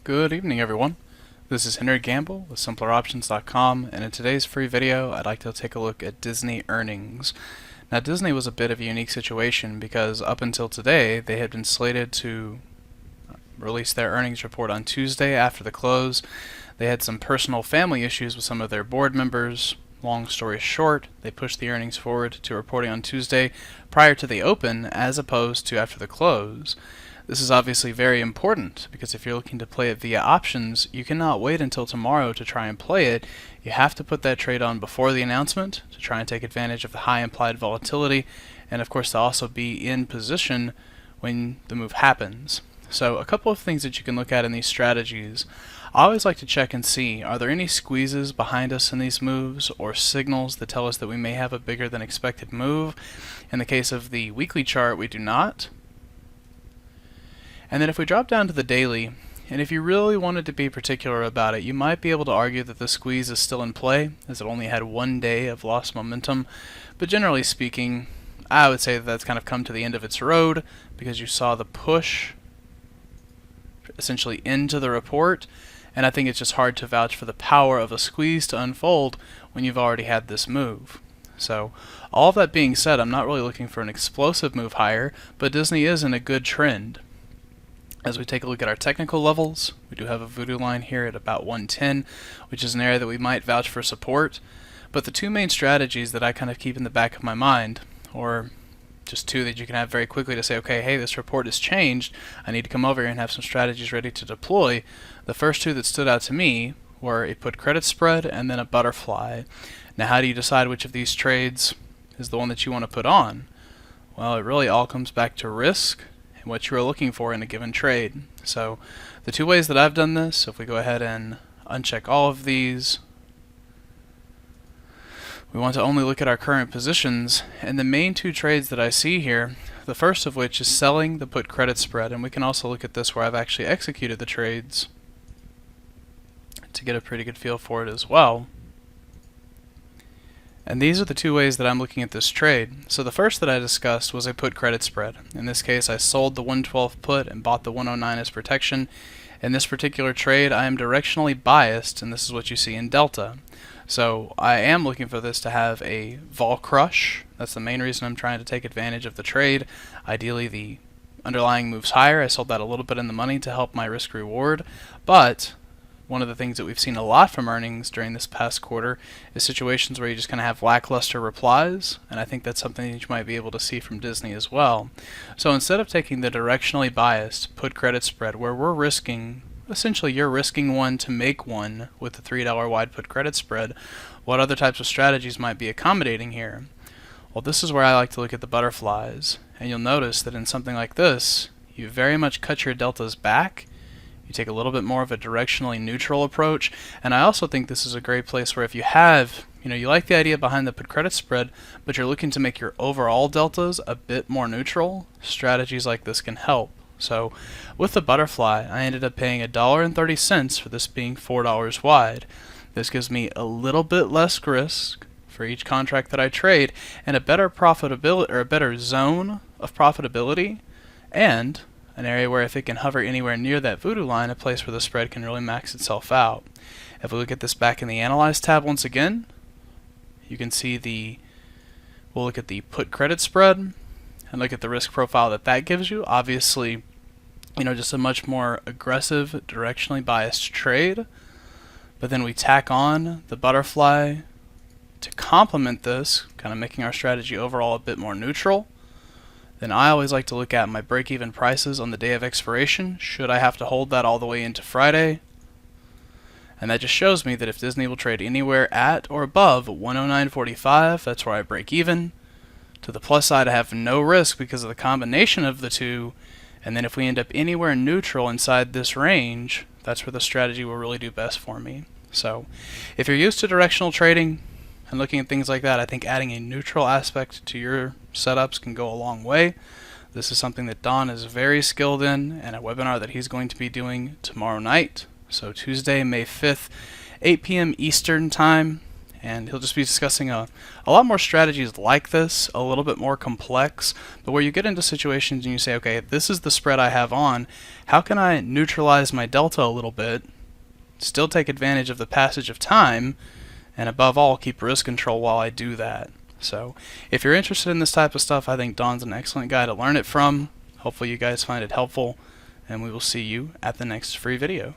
Good evening, everyone. This is Henry Gamble with SimplerOptions.com, and in today's free video, I'd like to take a look at Disney earnings. Now, Disney was a bit of a unique situation because up until today, they had been slated to release their earnings report on Tuesday after the close. They had some personal family issues with some of their board members. Long story short, they pushed the earnings forward to reporting on Tuesday prior to the open as opposed to after the close. This is obviously very important because if you're looking to play it via options, you cannot wait until tomorrow to try and play it. You have to put that trade on before the announcement to try and take advantage of the high implied volatility, and of course to also be in position when the move happens. So a couple of things that you can look at in these strategies. I always like to check and see, are there any squeezes behind us in these moves or signals that tell us that we may have a bigger than expected move? In the case of the weekly chart, we do not. And then if we drop down to the daily, and if you really wanted to be particular about it, you might be able to argue that the squeeze is still in play, as it only had one day of lost momentum. But generally speaking, I would say that that's kind of come to the end of its road, because you saw the push essentially into the report, and I think it's just hard to vouch for the power of a squeeze to unfold when you've already had this move. So, all of that being said, I'm not really looking for an explosive move higher, but Disney is in a good trend. As we take a look at our technical levels, we do have a voodoo line here at about 110, which is an area that we might vouch for support. But the two main strategies that I kind of keep in the back of my mind, or just two that you can have very quickly to say, okay, hey, this report has changed, I need to come over here and have some strategies ready to deploy. The first two that stood out to me were a put credit spread and then a butterfly. Now, how do you decide which of these trades is the one that you want to put on? Well, it really all comes back to risk and what you are looking for in a given trade. So the two ways that I've done this, if we go ahead and uncheck all of these, we want to only look at our current positions, and the main two trades that I see here, the first of which is selling the put credit spread, and we can also look at this where I've actually executed the trades to get a pretty good feel for it as well. And these are the two ways that I'm looking at this trade. So the first that I discussed was a put credit spread. In this case, I sold the 112 put and bought the 109 as protection. In this particular trade, I am directionally biased, and this is what you see in delta. So I am looking for this to have a vol crush. That's the main reason I'm trying to take advantage of the trade. Ideally, the underlying moves higher. I sold that a little bit in the money to help my risk reward, but one of the things that we've seen a lot from earnings during this past quarter is situations where you just kind of have lackluster replies, and I think that's something that you might be able to see from Disney as well. So instead of taking the directionally biased put credit spread where we're risking, essentially you're risking one to make one with the $3 wide put credit spread, what other types of strategies might be accommodating here? Well, this is where I like to look at the butterflies, and you'll notice that in something like this, you very much cut your deltas back. You take a little bit more of a directionally neutral approach, and I also think this is a great place where if you have, you like the idea behind the put credit spread, but you're looking to make your overall deltas a bit more neutral, strategies like this can help. So with the butterfly, I ended up paying $1.30 for this being $4 wide. This gives me a little bit less risk for each contract that I trade and a better profitability, or a better zone of profitability, and an area where if it can hover anywhere near that voodoo line, a place where the spread can really max itself out. If we look at this back in the Analyze tab once again, you can see we'll look at the put credit spread and look at the risk profile that that gives you. Obviously, just a much more aggressive, directionally biased trade. But then we tack on the butterfly to complement this, kind of making our strategy overall a bit more neutral. Then I always like to look at my break-even prices on the day of expiration, should I have to hold that all the way into Friday. And that just shows me that if Disney will trade anywhere at or above 109.45, that's where I break even. To the plus side, I have no risk because of the combination of the two, and then if we end up anywhere neutral inside this range, that's where the strategy will really do best for me. So if you're used to directional trading and looking at things like that, I think adding a neutral aspect to your setups can go a long way. This is something that Don is very skilled in, and a webinar that he's going to be doing tomorrow night. So Tuesday, May 5th, 8 p.m. Eastern Time. and he'll just be discussing a lot more strategies like this, a little bit more complex, but where you get into situations and you say, okay, this is the spread I have on, how can I neutralize my delta a little bit, still take advantage of the passage of time, and above all, keep risk control while I do that. So if you're interested in this type of stuff, I think Don's an excellent guy to learn it from. Hopefully you guys find it helpful, and we will see you at the next free video.